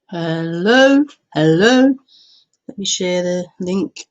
Hello, hello. Let me share the link.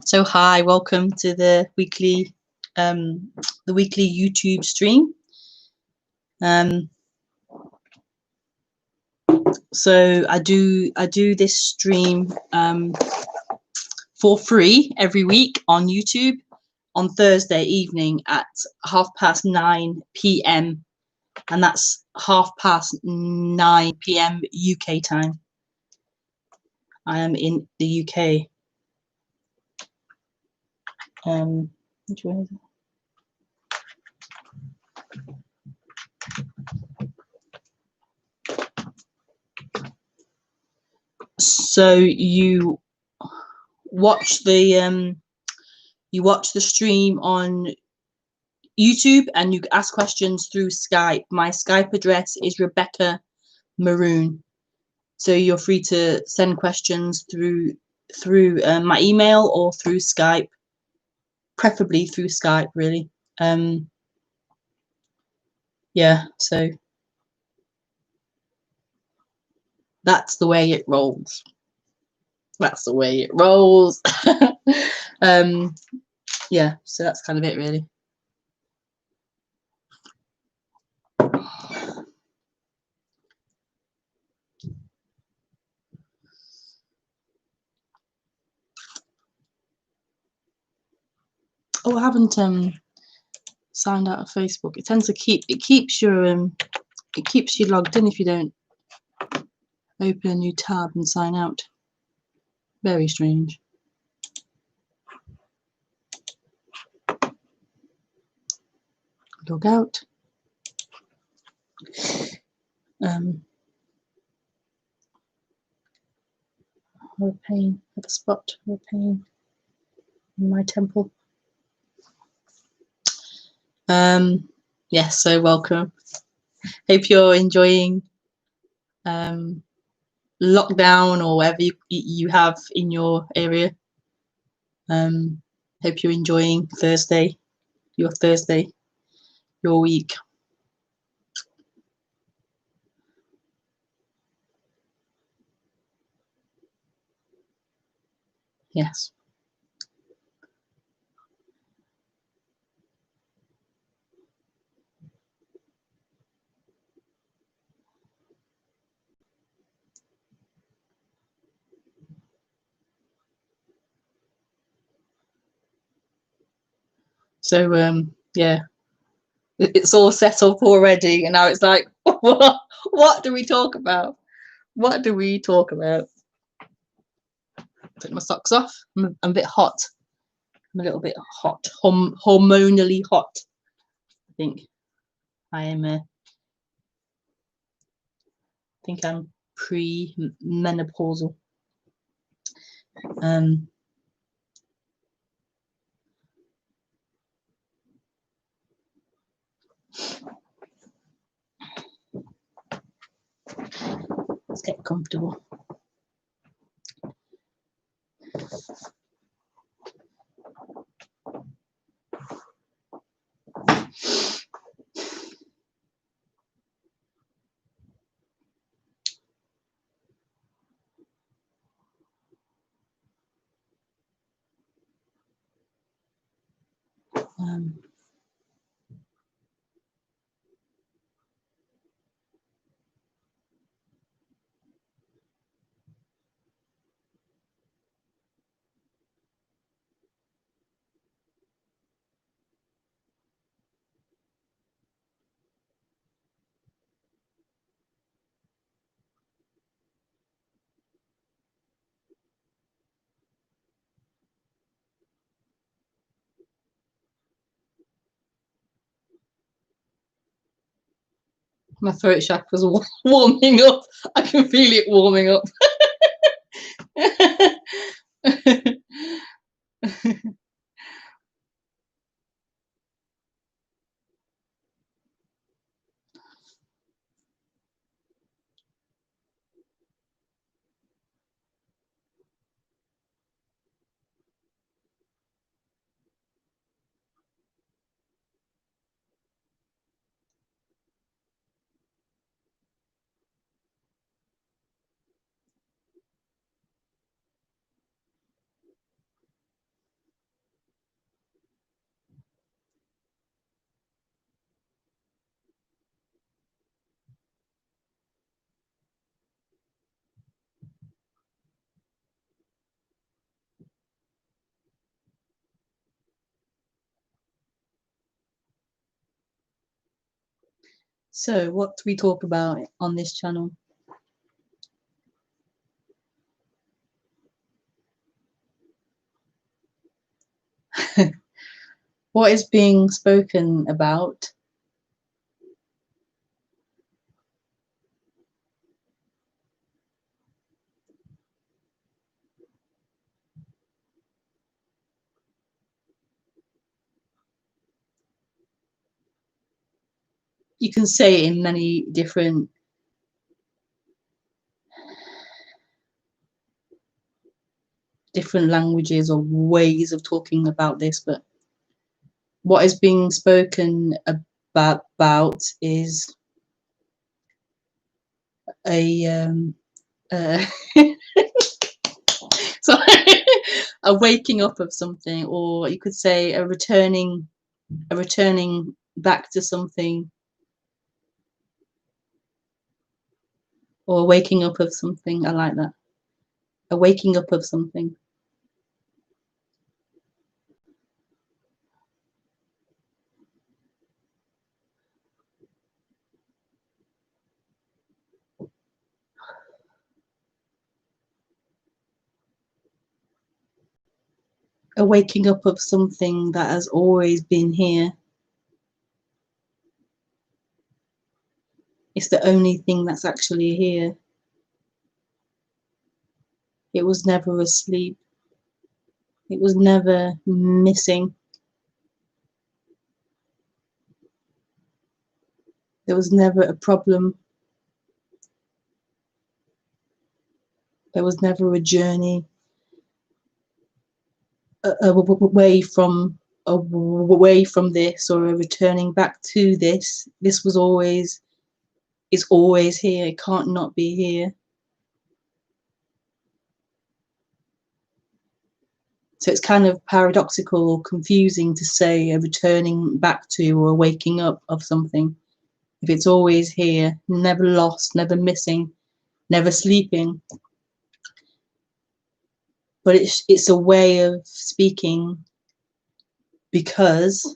So hi, welcome to the weekly YouTube stream. So I do this stream for free every week on YouTube on Thursday evening at 9:30 p.m. and that's 9:30 p.m. UK time. I am in the UK. Which way is it? So you watch the stream on YouTube and you ask questions through Skype. My Skype address is rebekahmaroon. So you're free to send questions through my email or through Skype, preferably through Skype, really. Yeah, so that's the way it rolls. That's the way it rolls. Yeah, so that's kind of it, really. Oh, I haven't signed out of Facebook. It tends to keeps you logged in if you don't open a new tab and sign out. Very strange. Log out. What a pain. Have a spot. What a pain in my temple. Yes, so welcome. Hope you're enjoying lockdown or whatever you have in your area. Hope you're enjoying your week. Yes. So yeah, it's all set up already, and now it's like, what do we talk about? What do we talk about? Take my socks off. I'm a bit hot. I'm a little bit hot, hormonally hot. I think I am. I think I'm pre-menopausal. Let's get comfortable. My throat chakra's warming up. I can feel it warming up. So, what do we talk about on this channel? What is being spoken about? You can say it in many different languages or ways of talking about this, but what is being spoken about is a sorry, a waking up of something, or you could say a returning back to something, or a waking up of something. I like that. A waking up of something. A waking up of something that has always been here. It's the only thing that's actually here. It was never asleep. It was never missing. There was never a problem. There was never a journey away from this, or a returning back to this. This was always, it's always here. It can't not be here. So it's kind of paradoxical or confusing to say a returning back to or a waking up of something. If it's always here, never lost, never missing, never sleeping. But it's a way of speaking because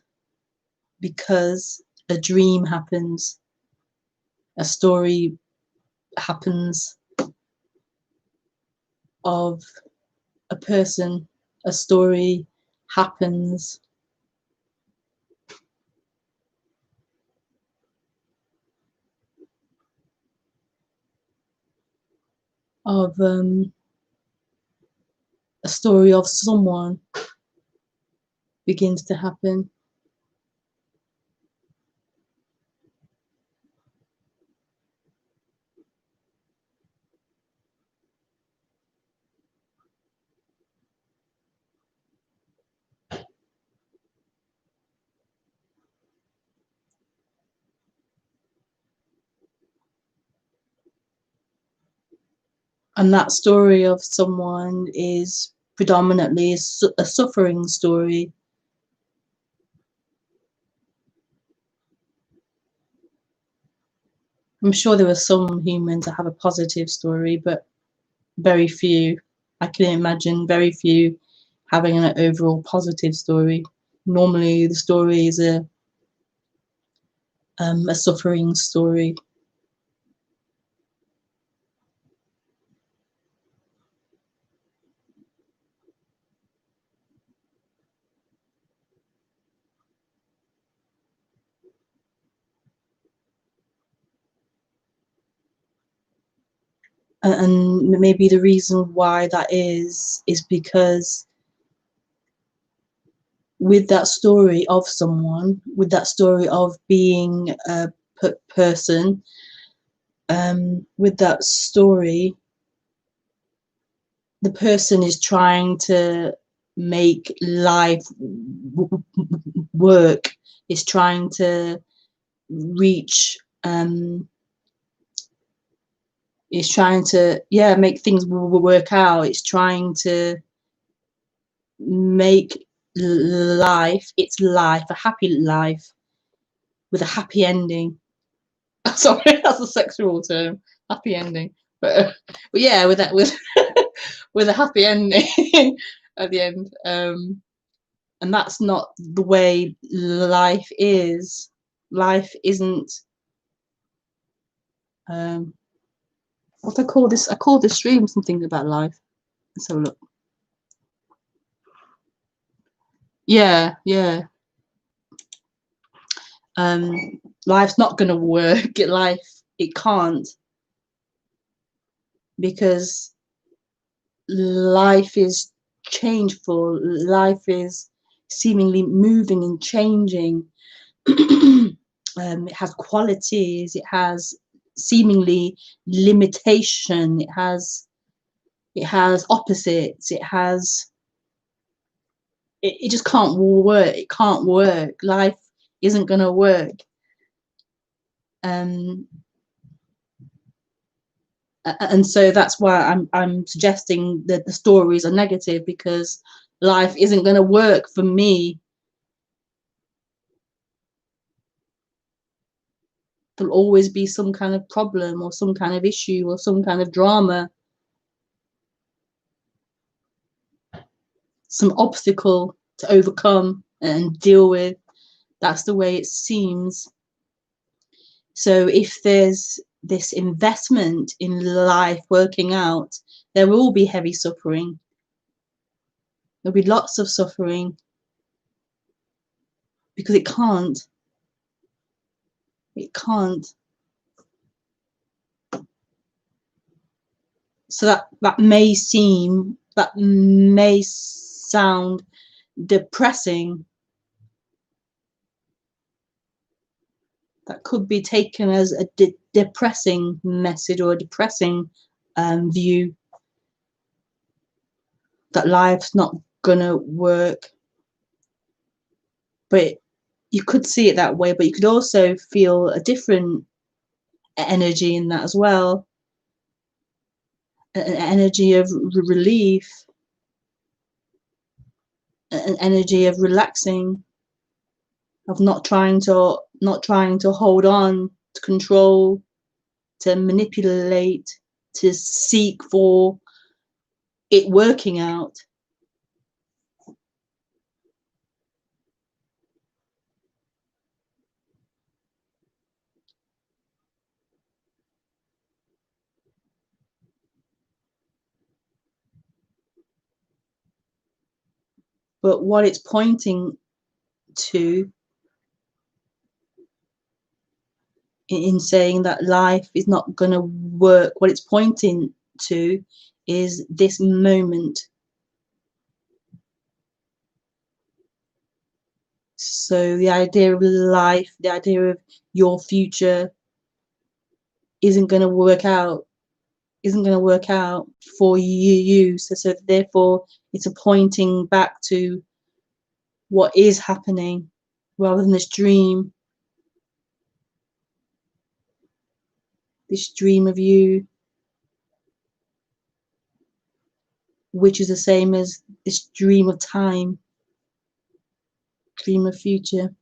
a dream happens, a story happens of a person, a story happens of a story of someone begins to happen. And that story of someone is predominantly a suffering story. I'm sure there are some humans that have a positive story, but very few. I can imagine very few having an overall positive story. Normally, the story is a suffering story. And maybe the reason why that is because with that story of someone, with that story of being a person, with that story, the person is trying to make life work, is trying to reach, is trying to, yeah, make things work out. It's trying to make life, its life, a happy life with a happy ending. Sorry, that's a sexual term, happy ending. But yeah, with that, with with a happy ending at the end. And that's not the way life is. Life isn't. What I call this? I call this stream something about life. Let's have a look. Yeah, yeah. Life's not gonna work. It can't, because life is changeful. Life is seemingly moving and changing. It has qualities. It has seemingly limitation. It has opposites. It just can't work. It can't work. Life isn't gonna work. And so that's why I'm suggesting that the stories are negative, because life isn't going to work for me. There'll always be some kind of problem or some kind of issue or some kind of drama, some obstacle to overcome and deal with. That's the way it seems. So if there's this investment in life working out, there will be heavy suffering. There'll be lots of suffering, because it can't. It can't. So that may sound depressing. That could be taken as a depressing message or a depressing view, that life's not gonna work. But you could see it that way, but you could also feel a different energy in that as well, an energy of relief, an energy of relaxing, of not trying to hold on, to control, to manipulate, to seek for it working out. But what it's pointing to in saying that life is not going to work, what it's pointing to is this moment. So the idea of life, the idea of your future isn't going to work out for you. So therefore it's a pointing back to what is happening, rather than this dream of you, which is the same as this dream of time, dream of future.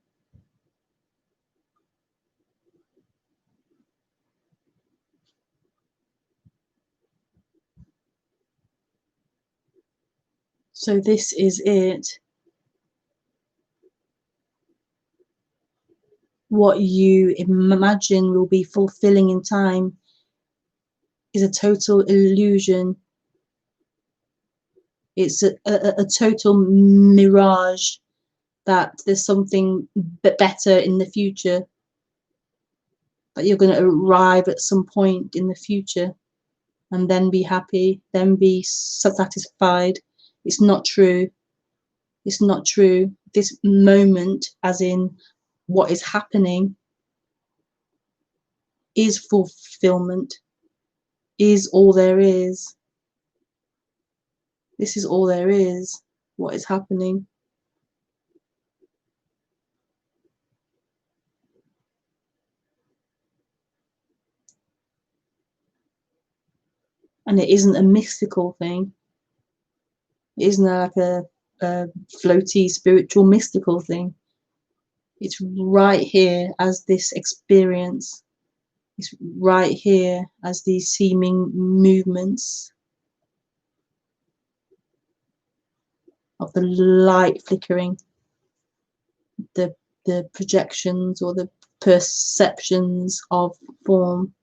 So this is it. What you imagine will be fulfilling in time is a total illusion. It's a total mirage that there's something better in the future, that you're going to arrive at some point in the future. and then be happy, then be satisfied. It's not true. It's not true. This moment, as in what is happening, is fulfillment, is all there is. This is all there is, what is happening. And it isn't a mystical thing. It isn't like a floaty, spiritual, mystical thing. It's right here as this experience. It's right here as these seeming movements of the light flickering, the projections or the perceptions of form.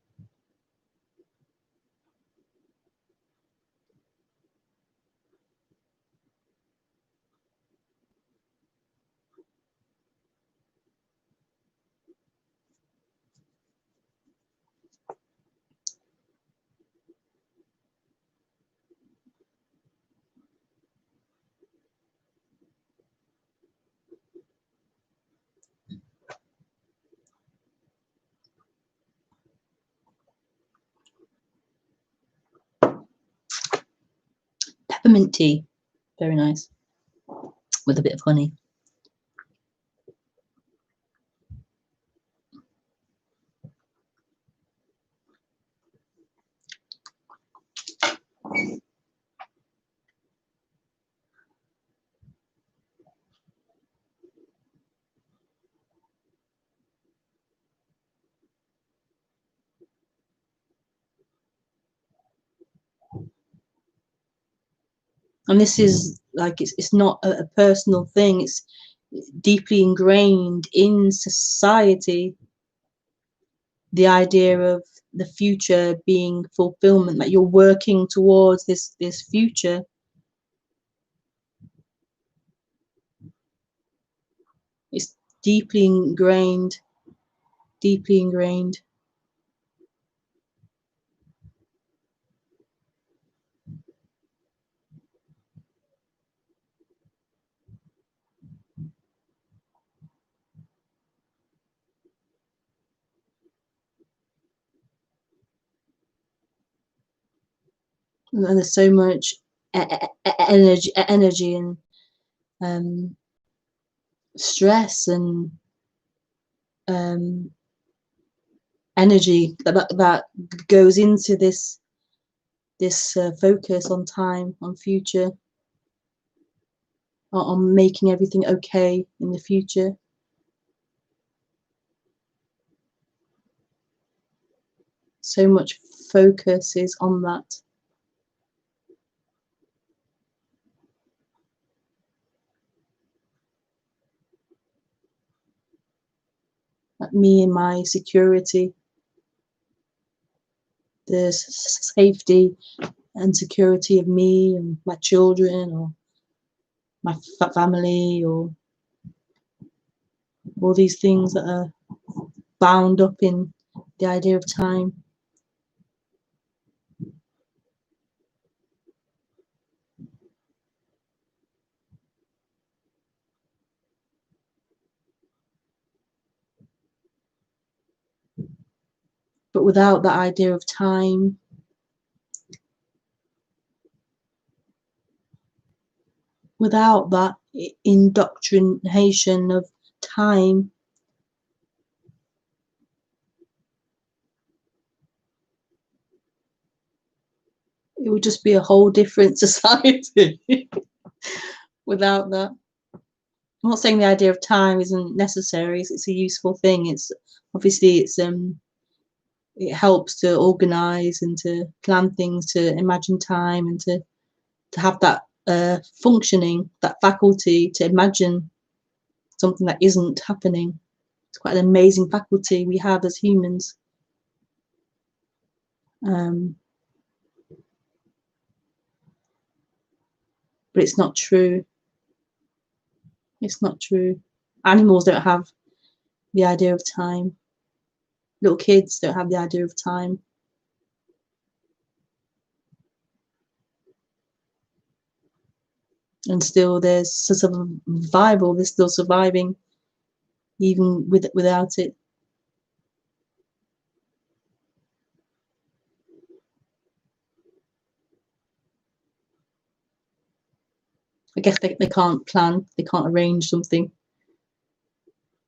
Peppermint tea, very nice, with a bit of honey. And this is like, it's not a personal thing, it's deeply ingrained in society, the idea of the future being fulfillment, that you're working towards this future. It's deeply ingrained, deeply ingrained. And there's so much energy and stress and energy that goes into this focus on time, on future, on making everything okay in the future. So much focus is on that. Like me and my security, the safety and security of me and my children or my family, or all these things that are bound up in the idea of time. But without that idea of time, without that indoctrination of time, it would just be a whole different society. Without that, I'm not saying the idea of time isn't necessary. It's a useful thing. It's obviously it helps to organize and to plan things, to imagine time, and to have that functioning, that faculty to imagine something that isn't happening. It's quite an amazing faculty we have as humans. But it's not true. It's not true. Animals don't have the idea of time. Little kids don't have the idea of time. and still there's survival. They're still surviving even without it. I guess they can't plan, they can't arrange something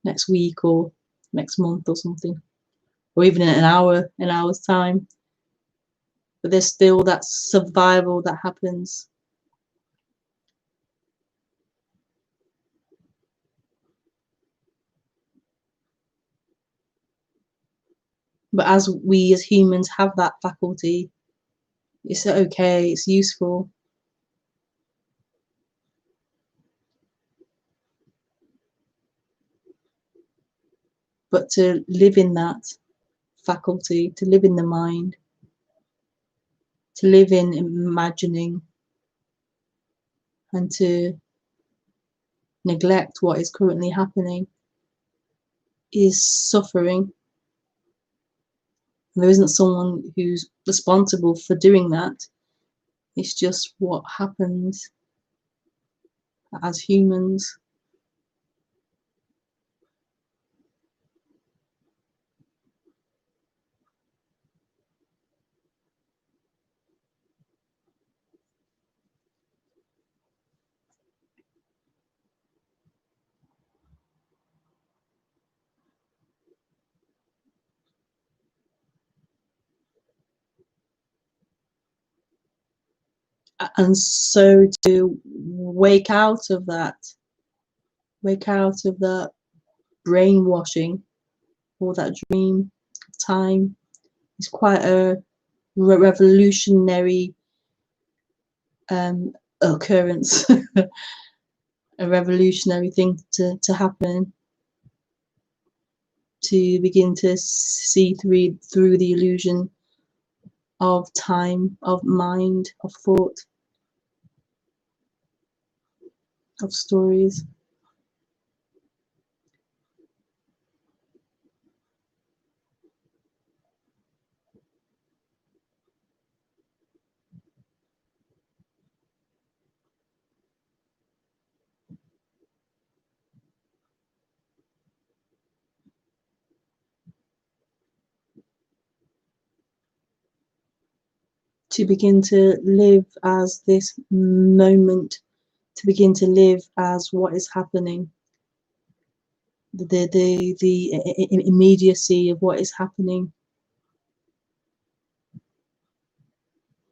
next week or next month or something, or even in an hour's time. But there's still that survival that happens. But as we as humans have that faculty, it's okay, it's useful. But to live in that faculty, to live in the mind, to live in imagining, and to neglect what is currently happening is suffering. And there isn't someone who's responsible for doing that. It's just what happens as humans. And so to wake out of that brainwashing or that dream time is quite a revolutionary occurrence, a revolutionary thing to happen, to begin to see through the illusion of time, of mind, of thought, of stories. To begin to live as this moment, to begin to live as what is happening, the immediacy of what is happening.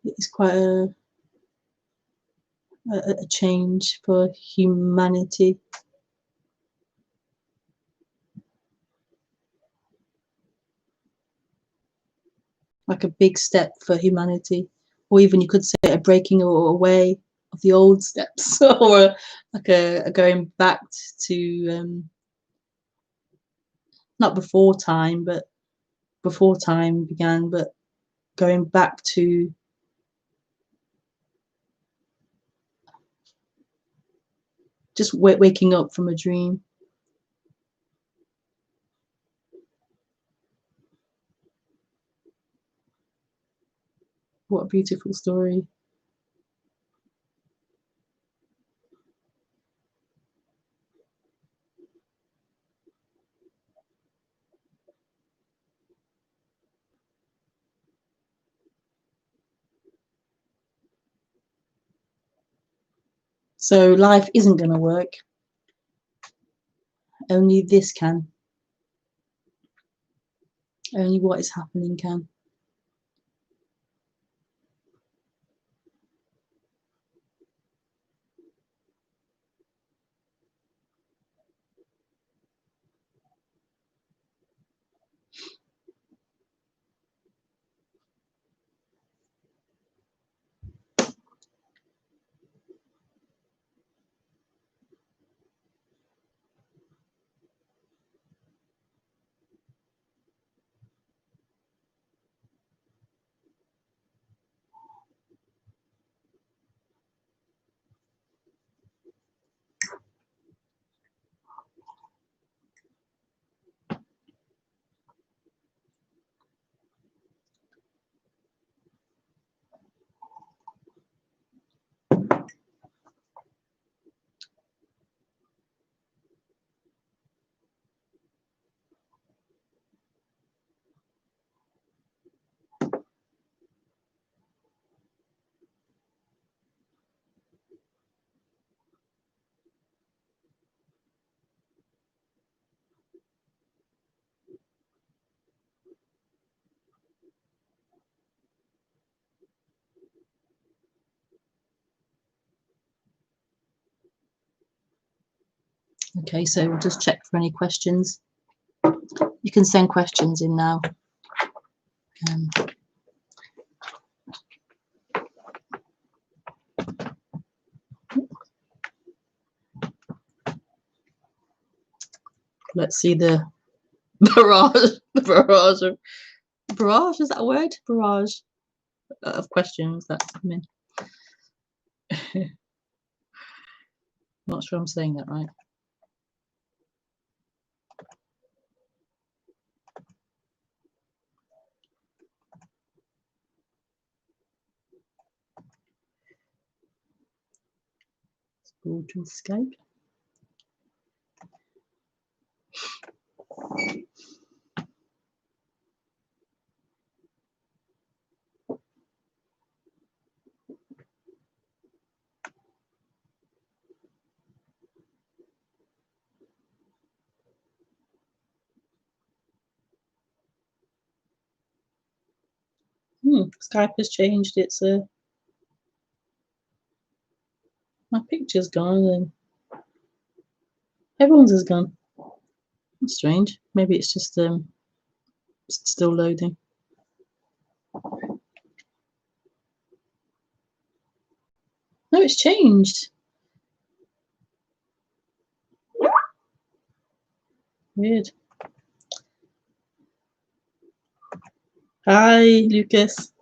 It's quite a change for humanity. Like a big step for humanity, or even you could say a breaking away of the old steps, or like a going back to not before time, but before time began, but going back to just waking up from a dream. What a beautiful story. So life isn't going to work. Only this can. Only what is happening can. Okay, so we'll just check for any questions. You can send questions in now. Let's see the barrage. Barrage, is that a word? Barrage of questions that come in. Not sure I'm saying that right. Let's go to Skype. Skype has changed its my picture's gone and everyone's is gone. That's strange. Maybe it's just still loading. No, it's changed. Weird. Hi, Lucas.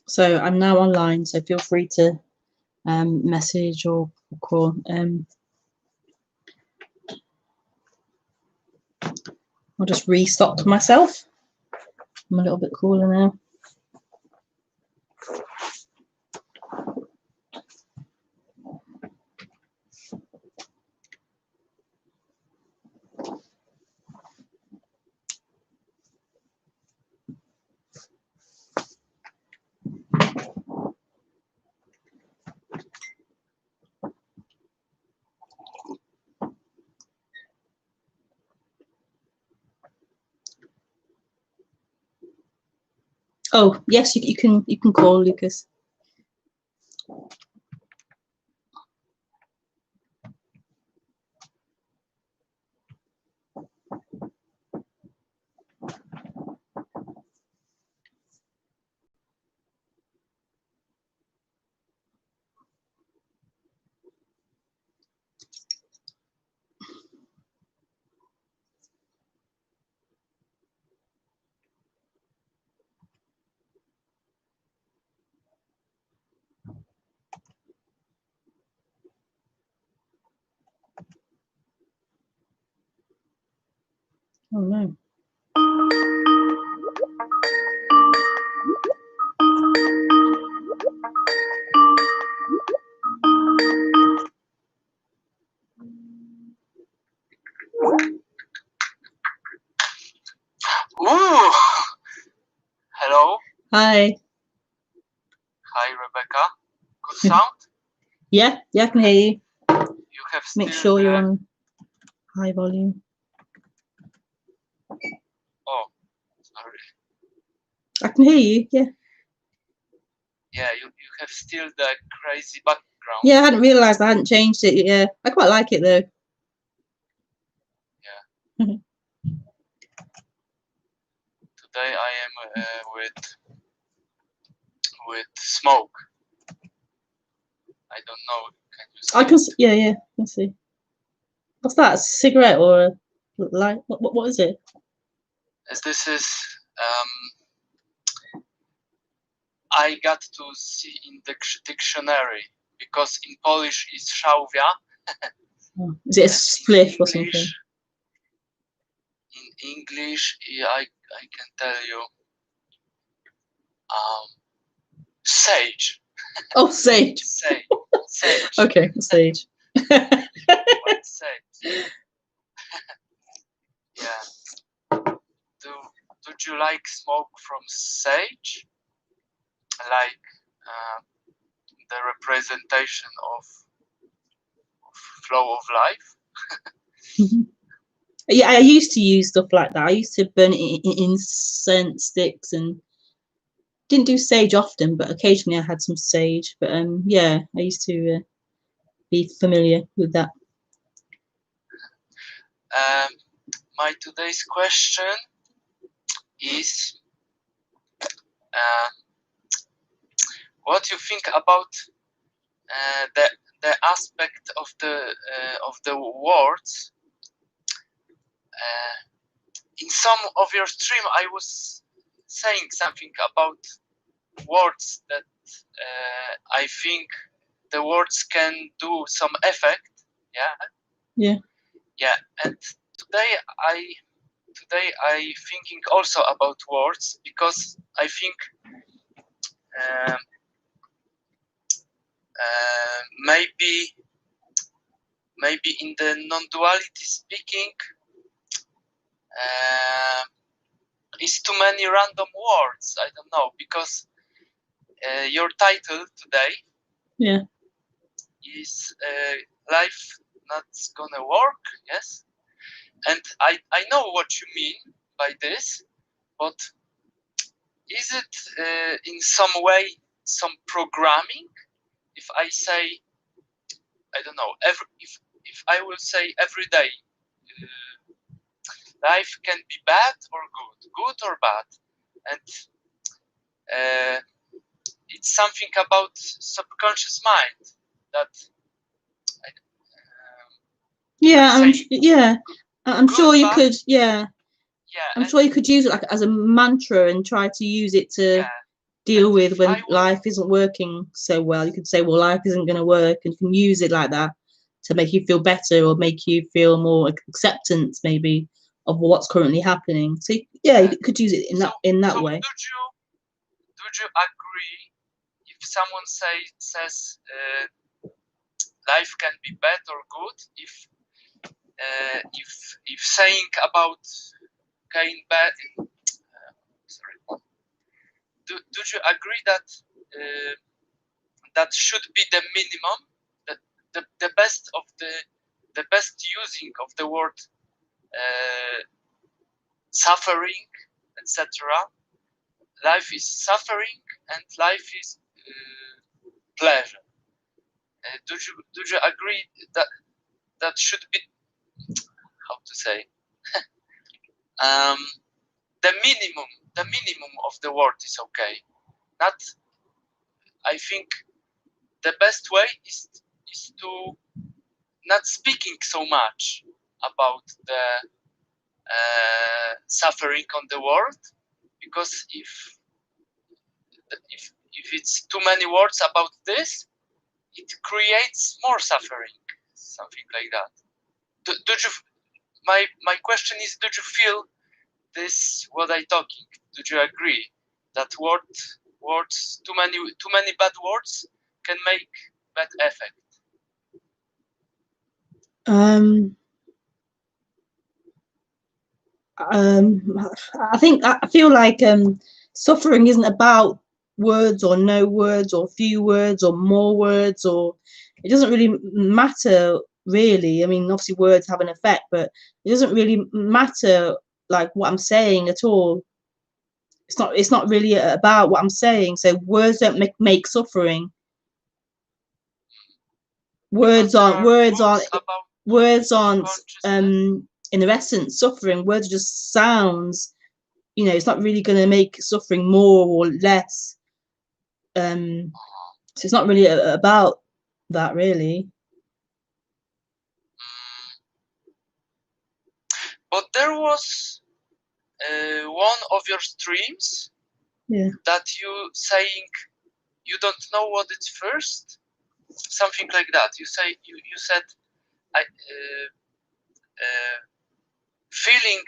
So I'm now online, so feel free to message or call. I'll just restock myself. I'm a little bit cooler now. Oh yes, you can call Lucas. Oh no. Ooh. Hello. Hi. Hi, Rebecca. Good sound? Yeah, I can hear you. You have Make sure you're on high volume. Oh, sorry. I can hear you, yeah. Yeah, you have still the crazy background. Yeah, I hadn't realised I hadn't changed it. Yeah, I quite like it though. Yeah. Today I am with smoke. I don't know. Can you see? I can. Yeah, I can see. What's that? A cigarette or a light? What is it? As this is I got to see in the dictionary because in Polish is szałwia. Oh, is it a spliff or something? In English, I can tell you, sage. Oh, sage. Sage. Okay, sage. Sage. Yeah. you like smoke from sage, like the representation of flow of life? Yeah, I used to use stuff like that. I used to burn incense sticks and didn't do sage often, but occasionally I had some sage. But yeah, I used to be familiar with that. My today's question is what you think about the aspect of the words. In some of your stream, I was saying something about words that I think the words can do some effect. Yeah. And today I thinking also about words, because I think maybe in the non-duality speaking is too many random words. I don't know, because your title today is life not gonna work. Yes, and I know what you mean by this, but is it in some way some programming? If I say, I don't know, if I will say every day, life can be bad or good or bad, and it's something about subconscious mind that I'm sure you could. I'm and sure you could use it like as a mantra and try to use it to deal with when life isn't working so well. You could say, well, life isn't going to work, and you can use it like that to make you feel better or make you feel more acceptance maybe of what's currently happening. So yeah, you could use it in that way. Would you agree if someone says life can be bad or good, if saying about getting bad, do you agree that that should be the minimum, the best of the best using of the word suffering, etc. Life is suffering and life is pleasure. Do you agree that that should be, how to say, the minimum of the word is okay? Not, I think the best way is to not speaking so much about the suffering on the world, because if it's too many words about this, it creates more suffering, something like that. Do you? My question is: do you feel this? What I talking? Do you agree that words too many bad words can make bad effect? I feel like suffering isn't about words or no words or few words or more words, or it doesn't really matter really. I mean, obviously words have an effect, but it doesn't really matter like what I'm saying at all. It's not really about what I'm saying. So words don't make suffering. Words aren't in their essence suffering. Words are just sounds. You know, it's not really going to make suffering more or less. So it's not really about that, really. But there was one of your streams that you saying you don't know what it's first, something like that. You said feelings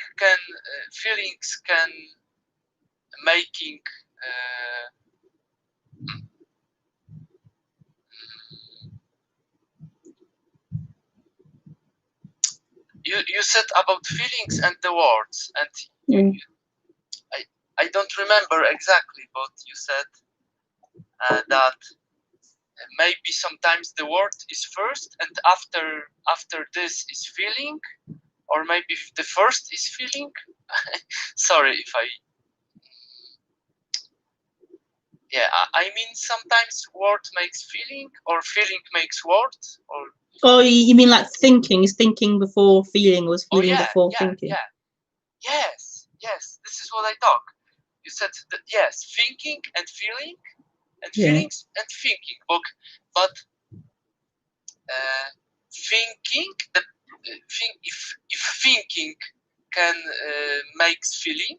can making you said about feelings and the words, and I don't remember exactly, but you said that maybe sometimes the word is first, and after this is feeling, or maybe the first is feeling. Sorry if I. Yeah, I mean sometimes word makes feeling, or feeling makes word, or. Oh, you mean like thinking is thinking before feeling, was feeling before thinking? Yeah. Yes. This is what I talk. You said that, yes, thinking and feeling, and feelings and thinking. But thinking, if thinking can makes feeling,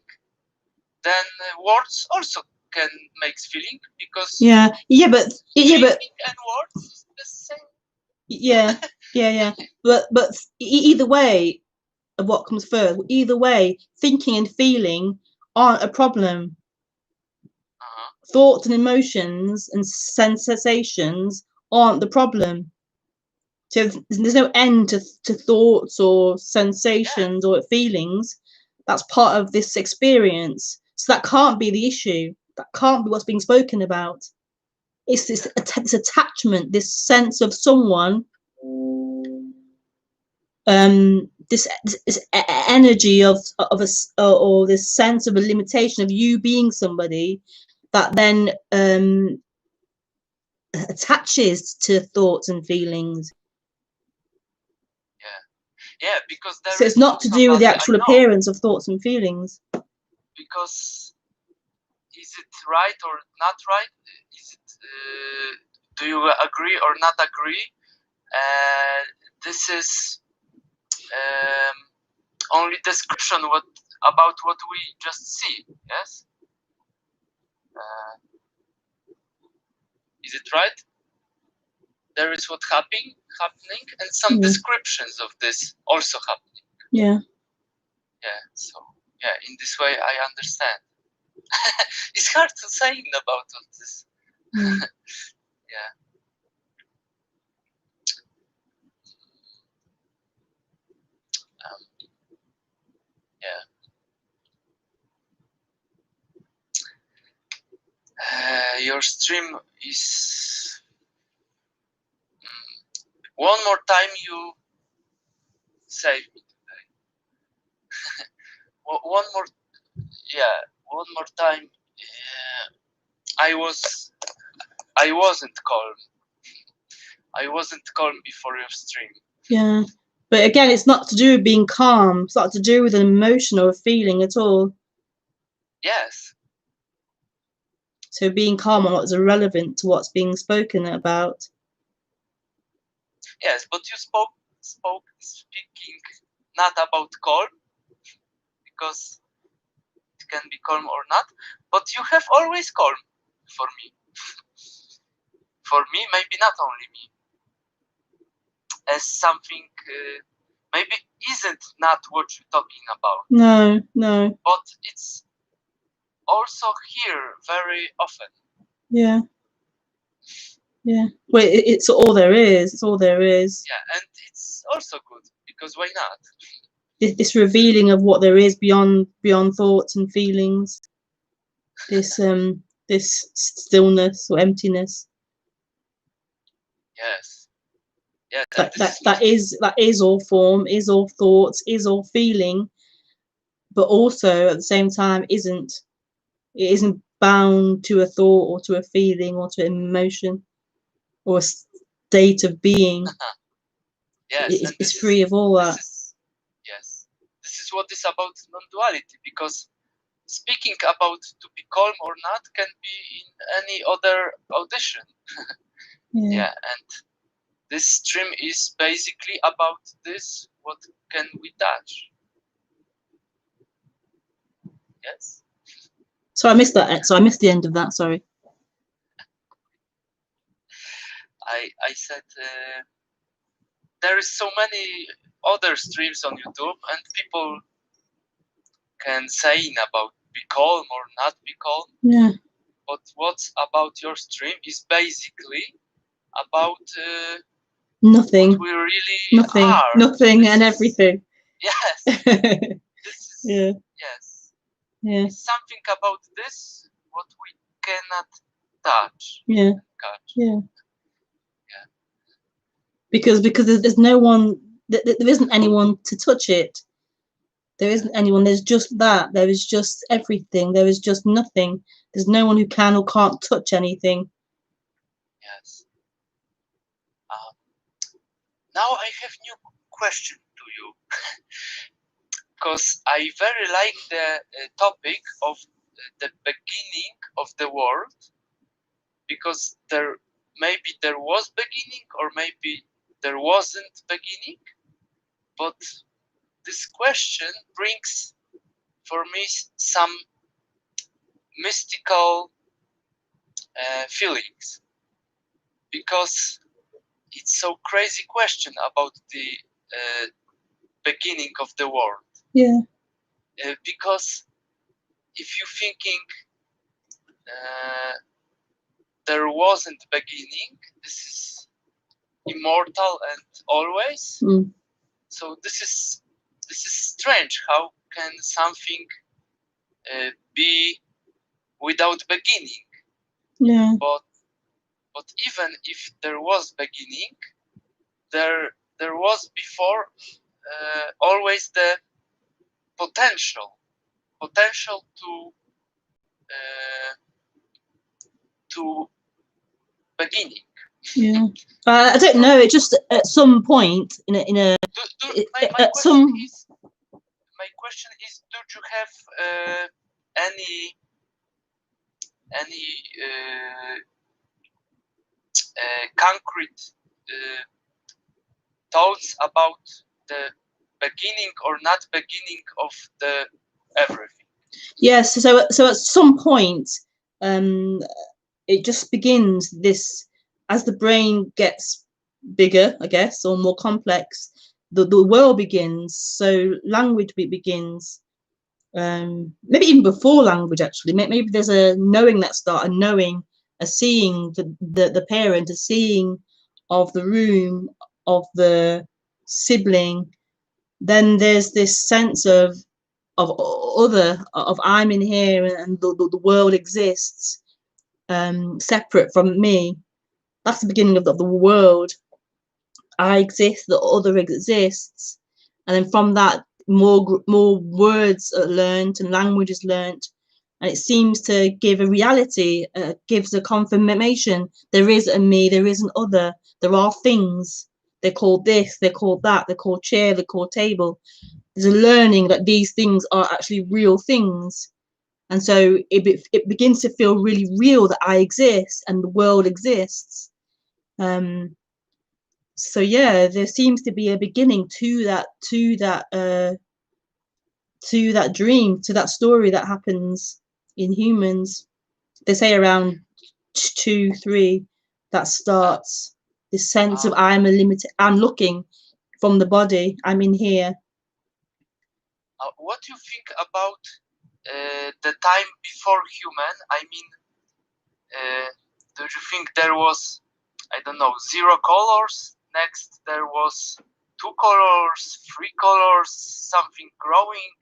then words also can makes feeling, because but thinking and words is the same. Yeah. But either way, what comes first? Either way, thinking and feeling aren't a problem. Thoughts and emotions and sensations aren't the problem. So there's no end to thoughts or sensations or feelings. That's part of this experience. So that can't be the issue. That can't be what's being spoken about. It's this attachment, this sense of someone, this energy of or this sense of a limitation of you being somebody that then attaches to thoughts and feelings. Yeah, because so it's not to do with the actual appearance of thoughts and feelings. Because is it right or not right? Is it? Do you agree or not agree? This is only description about what we just see. Yes. Is it right? There is what happening, and some descriptions of this also happening. Yeah. So in this way I understand. It's hard to say about all this. Your stream is one more time you save me today. one more time. I wasn't calm. I wasn't calm before your stream. Yeah, but again, it's not to do with being calm. It's not to do with an emotion or a feeling at all. Yes. So being calm or not is irrelevant to what's being spoken about. Yes, but you speaking not about calm, because it can be calm or not, but you have always calm for me. For me, maybe not only me. As something maybe isn't not what you're talking about. No. But it's also here very often. Yeah. Well, it's all there is. It's all there is. Yeah, and it's also good, because why not? This revealing of what there is beyond thoughts and feelings. This stillness or emptiness. Yes. That is all form, is all thoughts, is all feeling, but also at the same time it isn't bound to a thought or to a feeling or to an emotion or a state of being. Yes, it's free of all that. This is what is about non-duality, because speaking about to be calm or not can be in any other audition. And this stream is basically about this. What can we touch? Yes. So I missed that. So I missed the end of that. Sorry. I said there is so many other streams on YouTube, and people can say about be calm or not be calm. Yeah. But what's about your stream is basically about nothing. What we really are. Nothing and everything. Yes. This is, yes. Yeah. It's something about this what we cannot touch. Yeah. Catch. Yeah. Yeah. Because there's no one. There isn't anyone to touch it. There isn't anyone. There's just that. There is just everything. There is just nothing. There's no one who can or can't touch anything. Yes. Now I have new question to you, because I very like the topic of the beginning of the world, because maybe there was beginning or maybe there wasn't beginning, but this question brings for me some mystical feelings, because it's so crazy question about the beginning of the world. Yeah. Because if you're thinking there wasn't beginning, this is immortal and always. So this is strange. How can something be without beginning? Yeah. But even if there was beginning, there was before always the potential to beginning. Yeah. I don't know. It just at some point in a my question is, do you have any concrete thoughts about the beginning or not beginning of the everything? Yes. So at some point, it just begins this, as the brain gets bigger, I guess, or more complex, the world begins. So language begins. Maybe even before language, actually. Maybe there's a knowing that start, a knowing, a seeing the parent, a seeing of the room, of the sibling. Then there's this sense of other, of I'm in here and the world exists separate from me. That's the beginning of the world. I exist, the other exists, and then from that more words are learned and language is learned, and it seems to give a reality, gives a confirmation. There is a me, there is an other, there are things. They're called this, they're called that, they're called chair, they're called table. There's a learning that these things are actually real things. And so it begins to feel really real that I exist and the world exists. So yeah, there seems to be a beginning to that dream, to that story that happens in humans. They say around 2, 3 that starts this sense of I'm looking from the body, I'm in here. What do you think about the time before human? I mean, do you think there was, I don't know, 0 colors? Next there was 2 colors, 3 colors, something growing.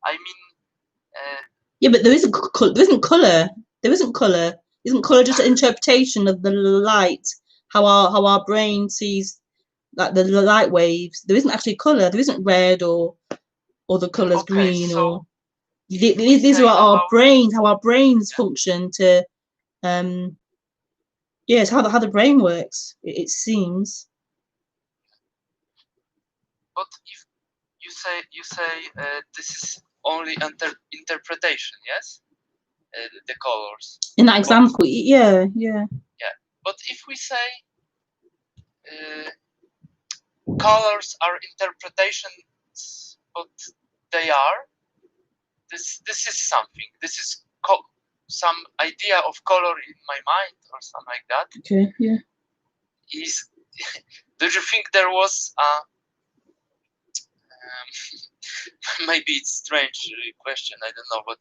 I mean, yeah, but there isn't color. There isn't color. Just an interpretation of the light. How our brain sees like the light waves. There isn't actually color. There isn't red or the colors green, so or these are our brains. How our brains function to it's how the brain works. It seems. But if you say this is only interpretation, yes, the colors. In that example, yeah. But if we say colors are interpretations, but they are. This is something. This is some idea of color in my mind or something like that. Okay. Yeah. Do you think there was maybe it's strange question, I don't know, but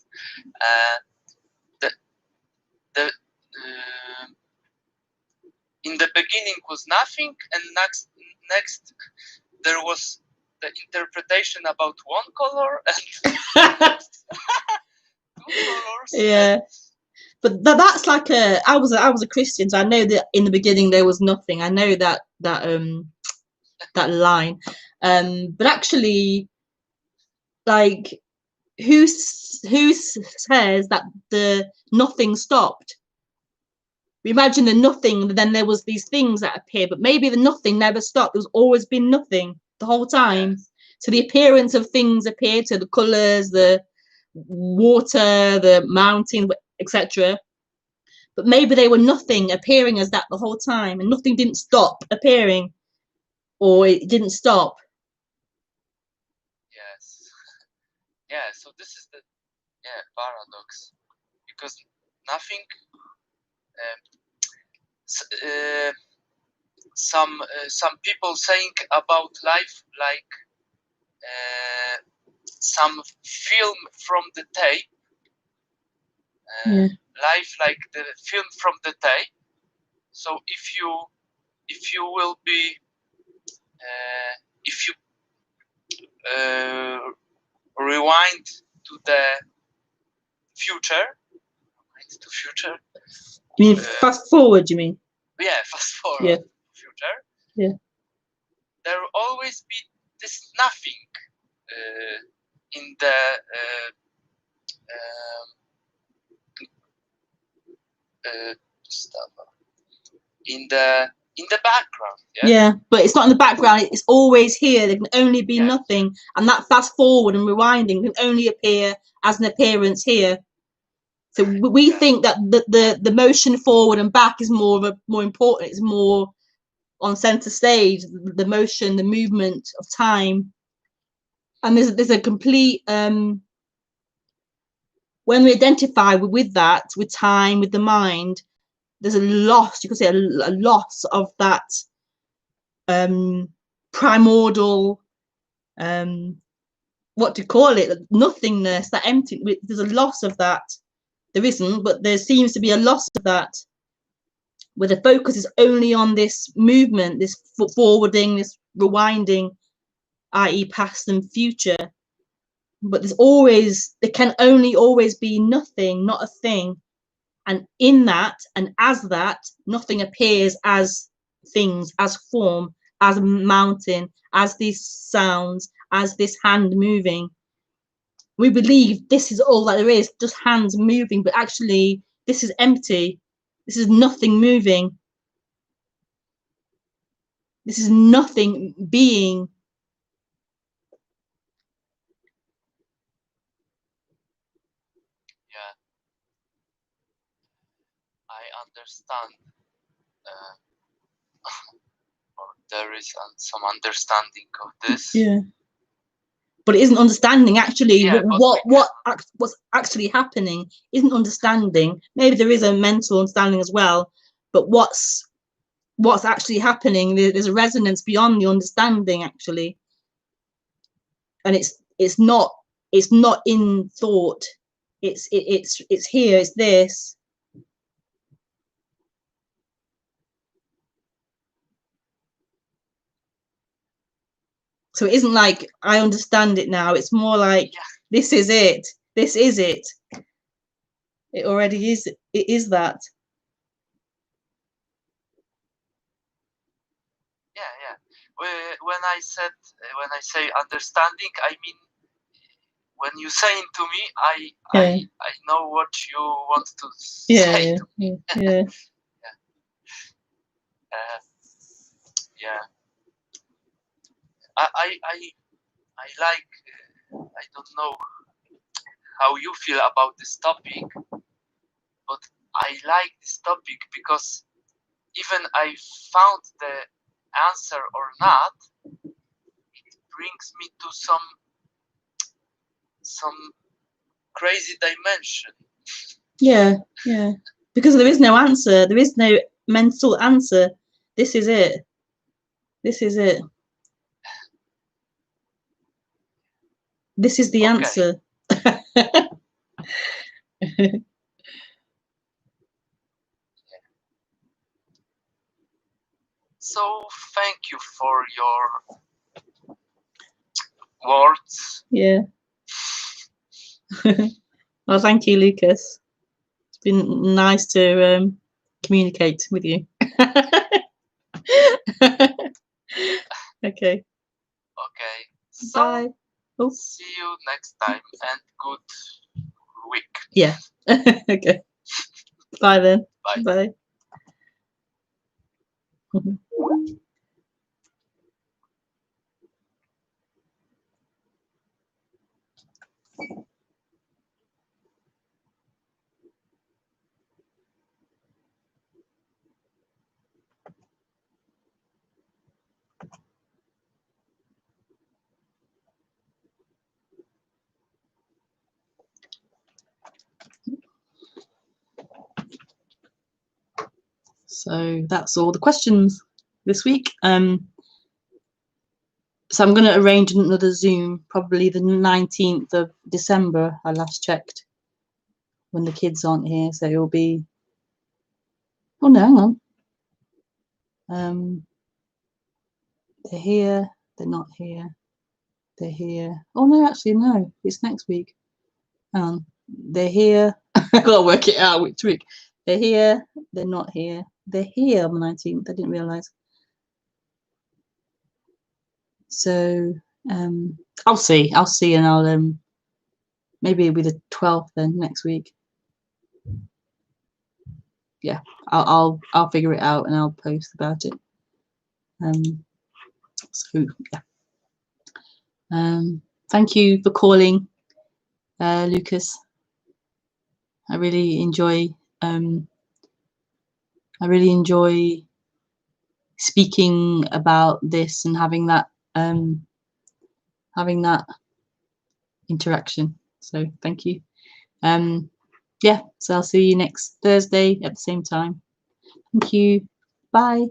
in the beginning was nothing, and next there was the interpretation about one color, and colors. Yeah. But that's like I was a Christian, so I know that in the beginning there was nothing. I know that line. But actually, like, who says that the nothing stopped? We imagine the nothing, then there was these things that appear, but maybe the nothing never stopped. There's always been nothing the whole time. Yes. So the appearance of things appeared, so the colors, the water, the mountain, etc. But maybe they were nothing appearing as that the whole time, and nothing didn't stop appearing, or it didn't stop. Yes. Yeah. So this is the paradox, because nothing. Some people saying about life like some film from the tape. Life like the film from the tape. So if you will be if you rewind to the future, you mean fast forward, you mean? Yeah, fast forward. Future. Yeah. There will always be this nothing in the stuff in the background. Yeah, but it's not in the background. It's always here. There can only be nothing, and that fast forward and rewinding can only appear as an appearance here. So we think that the motion forward and back is more important. It's more on center stage. The motion, the movement of time, and there's a complete when we identify with that, with time, with the mind, there's a loss. You could say a loss of that primordial, what to call it, nothingness, that empty. There's a loss of that. There isn't, but there seems to be a loss of that, where the focus is only on this movement, this forwarding, this rewinding, i.e. past and future. But there can only always be nothing, not a thing. And in that, and as that, nothing appears as things, as form, as a mountain, as these sounds, as this hand moving. We believe this is all that there is, just hands moving, but actually this is empty. This is nothing moving. This is nothing being. Yeah, I understand. Or there is some understanding of this. Yeah. But it isn't understanding actually what's actually happening isn't understanding. Maybe there is a mental understanding as well, but what's actually happening, there's a resonance beyond the understanding actually, and it's not in thought. It's here. It's this. So it isn't like I understand it now. It's more like this is it. This is it. It already is. It is that. Yeah. When I say understanding, I mean when you saying to me, I know what you want to say to me. Yeah. I like. I don't know how you feel about this topic, but I like this topic because even I found the answer or not, it brings me to some crazy dimension. Yeah. Because there is no answer. There is no mental answer. This is it. This is it. This is the answer. So thank you for your words. Yeah. Well, thank you, Lucas. It's been nice to communicate with you. Okay. Okay. So, bye. Oh. See you next time and good week. Yeah. Okay. Bye then. Bye. Bye. So that's all the questions this week. So I'm going to arrange another Zoom, probably the 19th of December. I last checked, when the kids aren't here, so it'll be. Oh no, hang on. They're here. They're not here. They're here. Oh no, actually no. It's next week. They're here. I gotta work it out which week. They're here. They're not here. They're here on the 19th. I didn't realise. So I'll see, and I'll maybe it'll be the 12th then next week. Yeah, I'll figure it out and I'll post about it. So yeah. Thank you for calling, Lucas. I really enjoy speaking about this and having that interaction. So thank you. Yeah, so I'll see you next Thursday at the same time. Thank you. Bye.